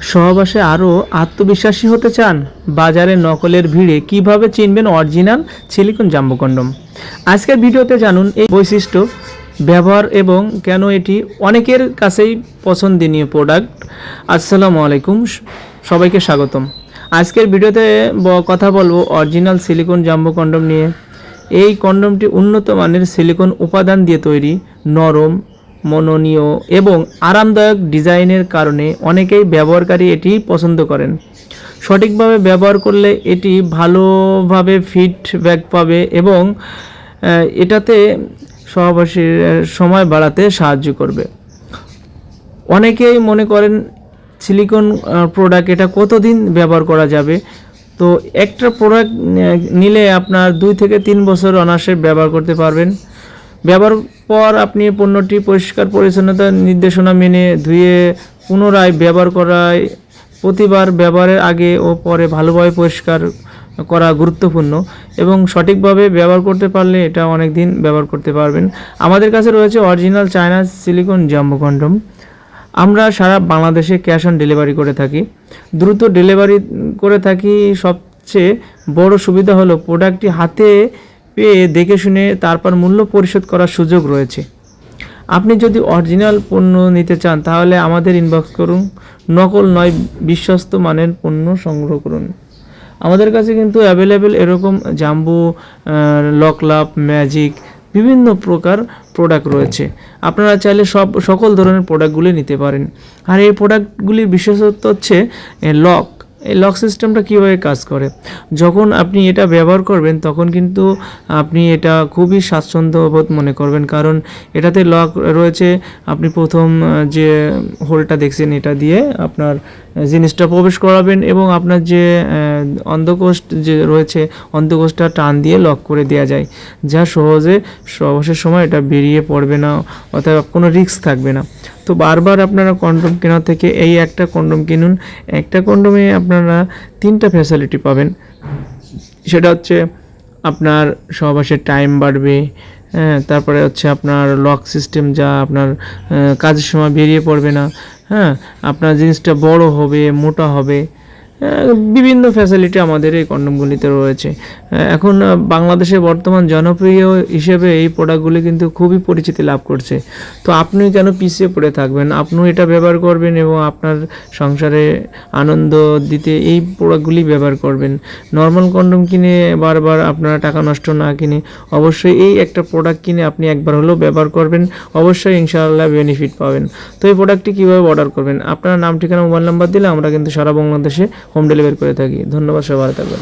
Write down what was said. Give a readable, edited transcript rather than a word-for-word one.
সহবাসে আরও আত্মবিশ্বাসী হতে চান? বাজারে নকলের ভিড়ে কিভাবে চিনবেন অরিজিনাল সিলিকন জাম্বো কন্ডম? আজকের ভিডিওতে জানুন এই বৈশিষ্ট্য, ব্যবহার এবং কেন এটি অনেকের কাছেই পছন্দনীয় প্রোডাক্ট। আসসালামু আলাইকুম, সবাইকে স্বাগতম। আজকের ভিডিওতে কথা বলবো অরিজিনাল সিলিকন জাম্বো কন্ডম নিয়ে। এই কন্ডমটি উন্নত মানের সিলিকন উপাদান দিয়ে তৈরি, নরম, মননীয় এবং আরামদায়ক ডিজাইনের কারণে অনেকেই ব্যবহারকারী এটি পছন্দ করেন। সঠিকভাবে ব্যবহার করলে এটি ভালোভাবে ফিডব্যাক পাবে এবং এটাতে সহবাসের সময় বাড়াতে সাহায্য করবে। অনেকেই মনে করেন সিলিকন প্রোডাক্ট এটা কতদিন ব্যবহার করা যাবে। তো একটা প্রোডাক্ট নিলে আপনার 2 থেকে 3 বছর অনায়াসে ব্যবহার করতে পারবেন। ব্যবহার পর আপনি পণ্যটি পরিষ্কার পরিচ্ছন্নতা নির্দেশনা মেনে ধুয়ে পুনরায় ব্যবহার করায় প্রতিবার ব্যবহারের আগে ও পরে ভালোভাবে পরিষ্কার করা গুরুত্বপূর্ণ এবং সঠিকভাবে ব্যবহার করতে পারলে এটা অনেক দিন ব্যবহার করতে পারবেন। আমাদের কাছে রয়েছে original China silicon jumbo condom. আমরা সারা বাংলাদেশে ক্যাশ অন ডেলিভারি করে থাকি, দ্রুত ডেলিভারি করে থাকি। সবচেয়ে বড় সুবিধা হলো প্রোডাক্টটি হাতে পেয়ে দেখে শুনে তারপর মূল্য পরিশোধ করার সুযোগ রয়েছে। আপনি যদি অরিজিনাল পণ্য নিতে চান তাহলে আমাদের ইনবক্স করুন, নকল নয় বিশ্বস্ত মানের পণ্য সংগ্রহ করুন। আমাদের কাছে কিন্তু অ্যাভেলেবেল এরকম জাম্বো, লকলাভ, ম্যাজিক বিভিন্ন প্রকার প্রোডাক্ট রয়েছে। আপনারা চাইলে সকল ধরনের প্রোডাক্টগুলি নিতে পারেন। আর এই প্রোডাক্টগুলির বিশেষত্ব হচ্ছে এই লক সিস্টেমটা কীভাবে কাজ করে। যখন আপনি এটা ব্যবহার করবেন তখন কিন্তু আপনি এটা খুবই স্বাচ্ছন্দ্যবোধ মনে করবেন, কারণ এটাতে লক রয়েছে। আপনি প্রথম যে হোলটা দেখছেন এটা দিয়ে আপনার জিনিসটা প্রবেশ করাবেন এবং আপনার যে অন্ধকোষ যে রয়েছে অন্ধকোষটা টান দিয়ে লক করে দেওয়া যায়, যা সহজে সহবাসের সময় এটা বেরিয়ে পড়বে না, অথবা কোনো রিস্ক থাকবে না। তো বারবার আপনারা কন্ডোম কেনার থেকে এই একটা কন্ডোম কিনুন। একটা কন্ডোমে আপনারা 3টা ফ্যাসিলিটি পাবেন। সেটা হচ্ছে আপনার সহবাসের টাইম বাড়বে, তারপরে হচ্ছে আপনার লক সিস্টেম, যা আপনার কাজের সময় বেরিয়ে পড়বে না, আপনার জিনিসটা বড় হবে, মোটা হবে, বিভিন্ন ফ্যাসিলিটি আমাদের এই কন্ডমগুলিতে রয়েছে। এখন বাংলাদেশে বর্তমান জনপ্রিয় হিসেবে এই প্রোডাক্টগুলি কিন্তু খুবই পরিচিতি লাভ করছে। তো আপনি কেন পিছিয়ে পড়ে থাকবেন? আপনিও এটা ব্যবহার করবেন এবং আপনার সংসারে আনন্দ দিতে এই প্রোডাক্টগুলি ব্যবহার করবেন। নর্মাল কন্ডম কিনে বারবার আপনারা টাকা নষ্ট না কিনে অবশ্যই এই একটা প্রোডাক্ট কিনে আপনি একবার হলেও ব্যবহার করবেন, অবশ্যই ইনশাআল্লাহ বেনিফিট পাবেন। তো এই প্রোডাক্টটি কীভাবে অর্ডার করবেন? আপনার নাম, ঠিকানা, মোবাইল নাম্বার দিলে আমরা কিন্তু সারা বাংলাদেশে হোম ডেলিভারি করে থাকি। ধন্যবাদ, সবাই ভালো থাকবেন।